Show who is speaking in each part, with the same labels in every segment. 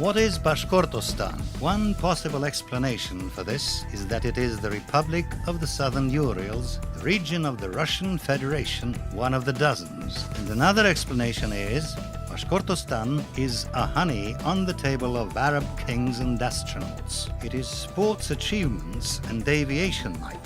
Speaker 1: What is Bashkortostan? One possible explanation for this is that it is the Republic of the Southern Urals, the region of the Russian Federation, one of the dozens. And another explanation is Bashkortostan is a honey on the table of Arab kings and astronauts. It is sports achievements and aviation might.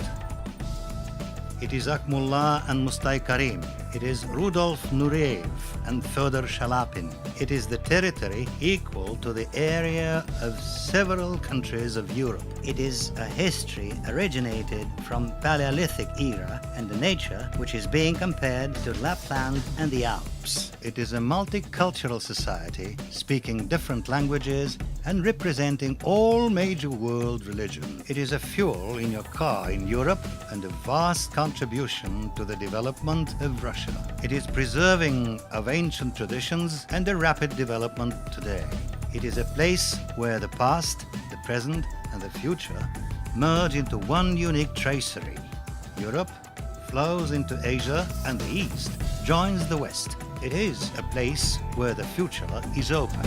Speaker 1: It is Akmullah and Mustai Karim. It is Rudolf Nureyev and Fyodor Shalapin. It is the territory equal to the area of several countries of Europe. It is a history originated from Paleolithic era and a nature which is being compared to Lapland and the Alps. It is a multicultural society speaking different languages and representing all major world religions. It is a fuel in your car in Europe and a vast contribution to the development of Russia. It is preserving of ancient traditions and a rapid development today. It is a place where the past, the present, and the future merge into one unique tracery. Europe flows into Asia, and the East joins the West. It is a place where the future is open.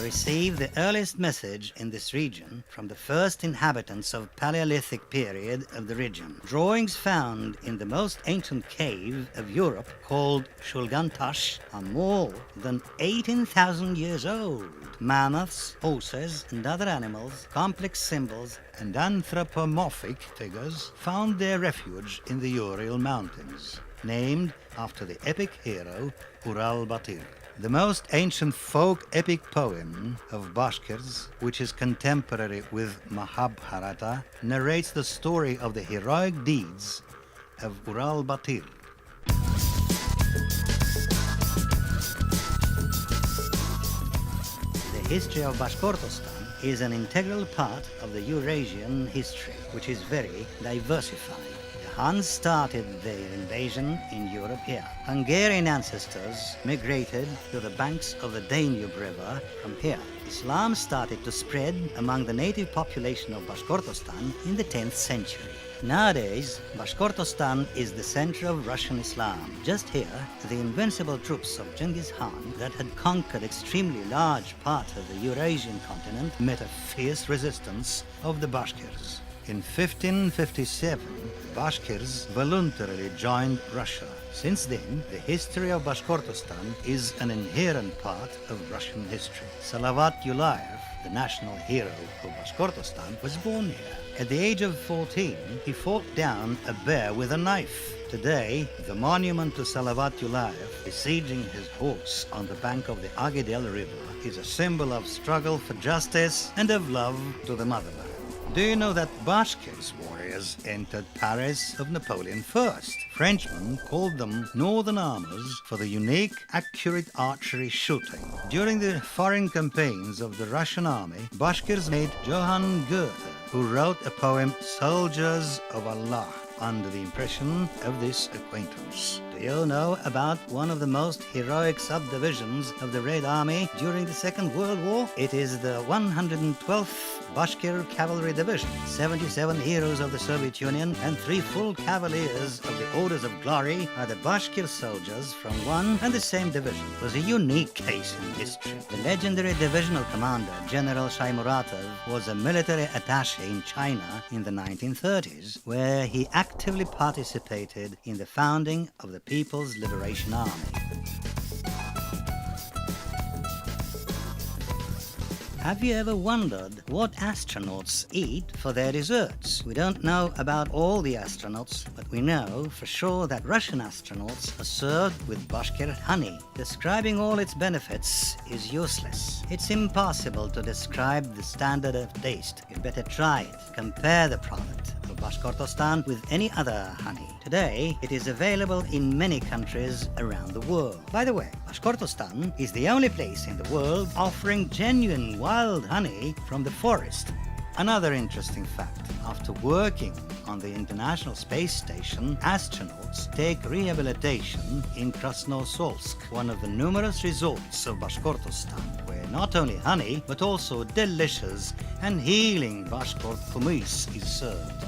Speaker 1: Receive the earliest message in this region from the first inhabitants of Paleolithic period of the region. Drawings found in the most ancient cave of Europe, called Shulgantash, are more than 18,000 years old. Mammoths, horses, and other animals, complex symbols, and anthropomorphic figures found their refuge in the Ural Mountains, named after the epic hero Ural Batyr. The most ancient folk epic poem of Bashkirs, which is contemporary with Mahabharata, narrates the story of the heroic deeds of Ural Batyr. The history of Bashkortostan is an integral part of the Eurasian history, which is very diversified. Huns started their invasion in Europe here. Hungarian ancestors migrated to the banks of the Danube River from here. Islam started to spread among the native population of Bashkortostan in the 10th century. Nowadays, Bashkortostan is the center of Russian Islam. Just here, the invincible troops of Genghis Khan that had conquered extremely large part of the Eurasian continent met a fierce resistance of the Bashkirs. In 1557, Bashkirs voluntarily joined Russia. Since then, the history of Bashkortostan is an inherent part of Russian history. Salavat Yulayev, the national hero of Bashkortostan, was born here. At the age of 14, he fought down a bear with a knife. Today, the monument to Salavat Yulayev, besieging his horse on the bank of the Agedel River, is a symbol of struggle for justice and of love to the motherland. Do you know that Bashkirs warriors entered Paris of Napoleon I? Frenchmen called them Northern Armors for the unique, accurate archery shooting. During the foreign campaigns of the Russian army, Bashkirs made Johann Goethe, who wrote a poem, Soldiers of Allah, under the impression of this acquaintance. Do you know about one of the most heroic subdivisions of the Red Army during the Second World War? It is the 112th Bashkir Cavalry Division. 77 heroes of the Soviet Union and 3 full cavaliers of the Orders of Glory are the Bashkir soldiers from one and the same division. It was a unique case in history. The legendary divisional commander, General Shaimuratov, was a military attaché in China in the 1930s, where he actively participated in the founding of the People's Liberation Army. Have you ever wondered what astronauts eat for their desserts? We don't know about all the astronauts, but we know for sure that Russian astronauts are served with Bashkir honey. Describing all its benefits is useless. It's impossible to describe the standard of taste. You'd better try it. Compare the product of Bashkortostan with any other honey. Today, it is available in many countries around the world. By the way, Bashkortostan is the only place in the world offering genuine wild honey from the forest. Another interesting fact, after working on the International Space Station, astronauts take rehabilitation in Krasnosolsk, one of the numerous resorts of Bashkortostan, where not only honey, but also delicious and healing Bashkort kumis is served.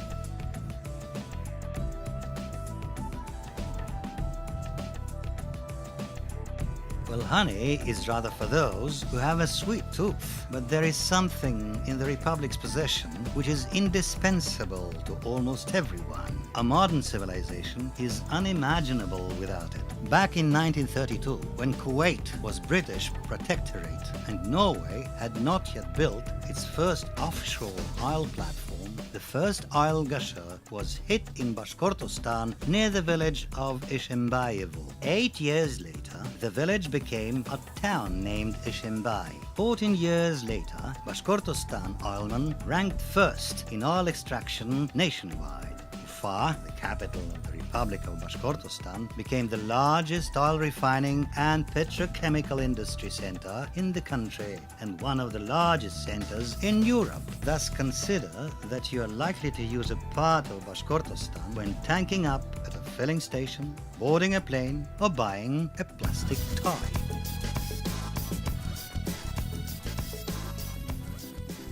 Speaker 1: Well, honey is rather for those who have a sweet tooth. But there is something in the Republic's possession which is indispensable to almost everyone. A modern civilization is unimaginable without it. Back in 1932, when Kuwait was British protectorate and Norway had not yet built its first offshore oil platform, the first oil gusher was hit in Bashkortostan near the village of Ishimbayevo. 8 years later, the village became a town named Ishimbai. 14 years later, Bashkortostan oilmen ranked first in oil extraction nationwide. Ufa, the capital of the Republic of Bashkortostan, became the largest oil refining and petrochemical industry center in the country and one of the largest centers in Europe. Thus consider that you are likely to use a part of Bashkortostan when tanking up at a filling station, boarding a plane, or buying a plastic toy.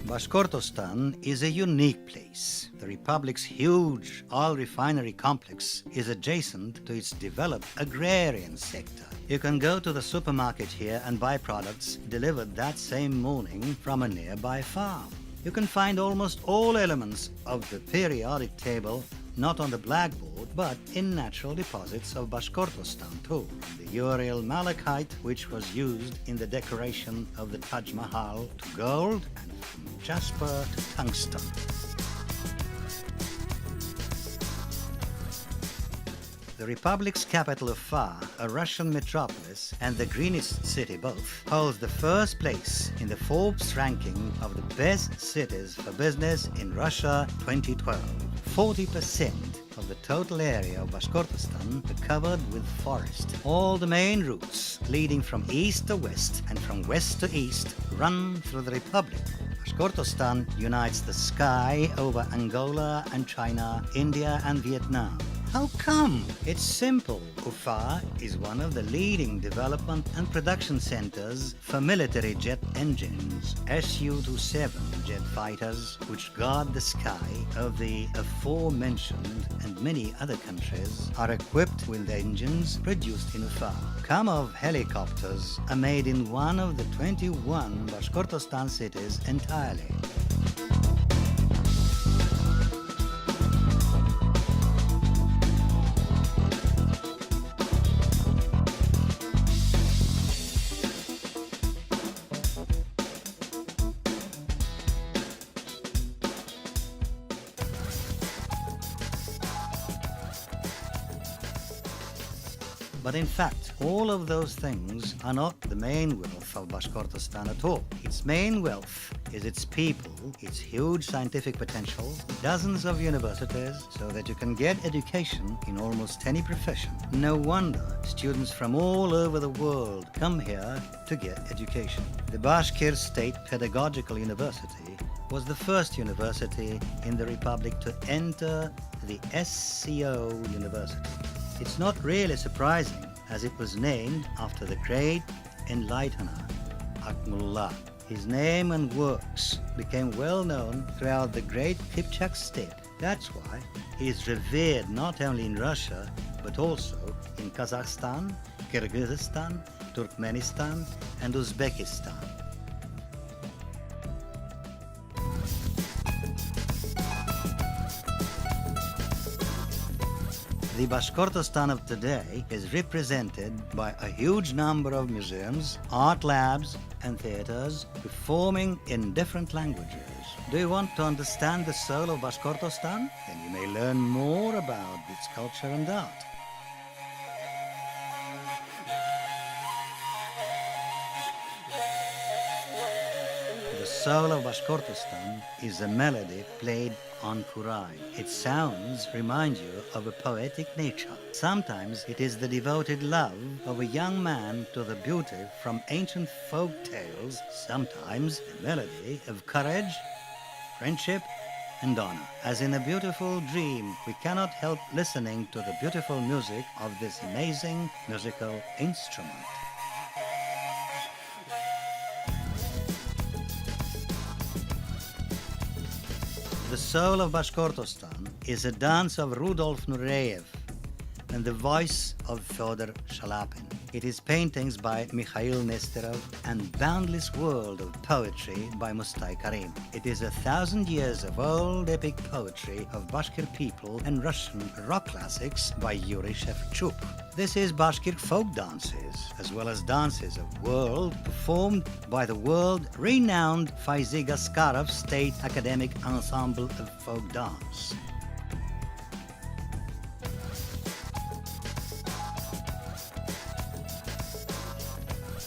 Speaker 1: Bashkortostan is a unique place. The Republic's huge oil refinery complex is adjacent to its developed agrarian sector. You can go to the supermarket here and buy products delivered that same morning from a nearby farm. You can find almost all elements of the periodic table not on the blackboard, but in natural deposits of Bashkortostan too. The Ural malachite, which was used in the decoration of the Taj Mahal, to gold, and from jasper to tungsten. The Republic's capital of Ufa, a Russian metropolis and the greenest city both, holds the first place in the Forbes ranking of the best cities for business in Russia 2012. 40% of the total area of Bashkortostan are covered with forest. All the main routes leading from east to west and from west to east run through the Republic. Bashkortostan unites the sky over Angola and China, India and Vietnam. How come? It's simple. Ufa is one of the leading development and production centers for military jet engines. Su-27 jet fighters, which guard the sky of the aforementioned and many other countries, are equipped with engines produced in Ufa. Kamov helicopters are made in one of the 21 Bashkortostan cities entirely. But in fact, all of those things are not the main wealth of Bashkortostan at all. Its main wealth is its people, its huge scientific potential, dozens of universities, so that you can get education in almost any profession. No wonder students from all over the world come here to get education. The Bashkir State Pedagogical University was the first university in the Republic to enter the SCO University. It's not really surprising, as it was named after the great enlightener, Akmullah. His name and works became well known throughout the great Kipchak steppe. That's why he is revered not only in Russia, but also in Kazakhstan, Kyrgyzstan, Turkmenistan, and Uzbekistan. The Bashkortostan of today is represented by a huge number of museums, art labs, and theaters performing in different languages. Do you want to understand the soul of Bashkortostan? Then you may learn more about its culture and art. The soul of Bashkortostan is a melody played on kurai. Its sounds remind you of a poetic nature. Sometimes it is the devoted love of a young man to the beauty from ancient folk tales, sometimes the melody of courage, friendship, and honor. As in a beautiful dream, we cannot help listening to the beautiful music of this amazing musical instrument. The soul of Bashkortostan is a dance of Rudolf Nureyev, and the voice of Fyodor Shalapin. It is paintings by Mikhail Nesterov and boundless world of poetry by Mustai Karim. It is 1,000 years of old epic poetry of Bashkir people and Russian rock classics by Yuri Shevchuk. This is Bashkir folk dances, as well as dances of world performed by the world-renowned Faizi Gaskarov State Academic Ensemble of Folk Dance.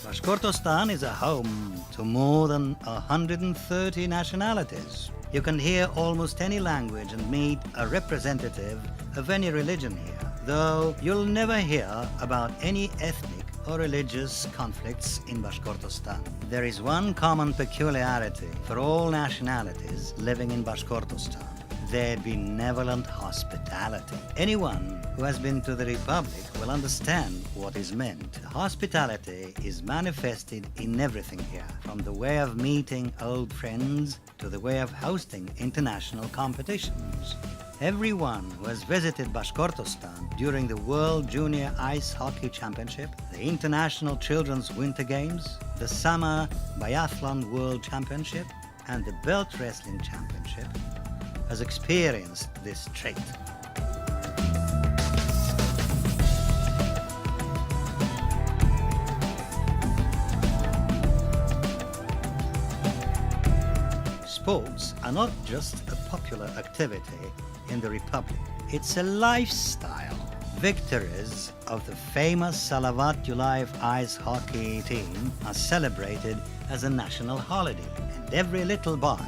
Speaker 1: Bashkortostan is a home to more than 130 nationalities. You can hear almost any language and meet a representative of any religion here, though you'll never hear about any ethnic or religious conflicts in Bashkortostan. There is one common peculiarity for all nationalities living in Bashkortostan: their benevolent hospitality. Anyone who has been to the Republic will understand what is meant. Hospitality is manifested in everything here, from the way of meeting old friends to the way of hosting international competitions. Everyone who has visited Bashkortostan during the World Junior Ice Hockey Championship, the International Children's Winter Games, the Summer Biathlon World Championship, and the Belt Wrestling Championship has experienced this trait. Sports are not just a popular activity in the Republic, it's a lifestyle. Victories of the famous Salavat Yulaev ice hockey team are celebrated as a national holiday, and every little boy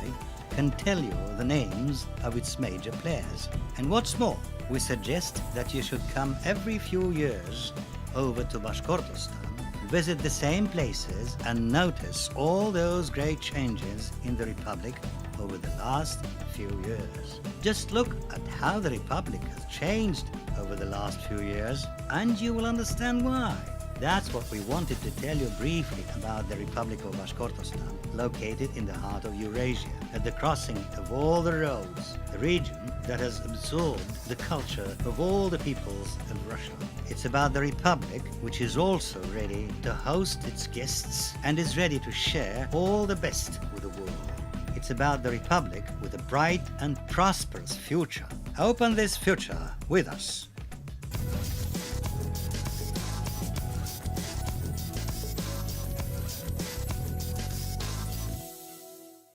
Speaker 1: can tell you the names of its major players. And what's more, we suggest that you should come every few years over to Bashkortostan, visit the same places, and notice all those great changes in the Republic over the last few years. Just look at how the Republic has changed over the last few years, and you will understand why. That's what we wanted to tell you briefly about the Republic of Bashkortostan, located in the heart of Eurasia, at the crossing of all the roads, the region that has absorbed the culture of all the peoples of Russia. It's about the Republic, which is also ready to host its guests and is ready to share all the best with the world. It's about the Republic with a bright and prosperous future. Open this future with us.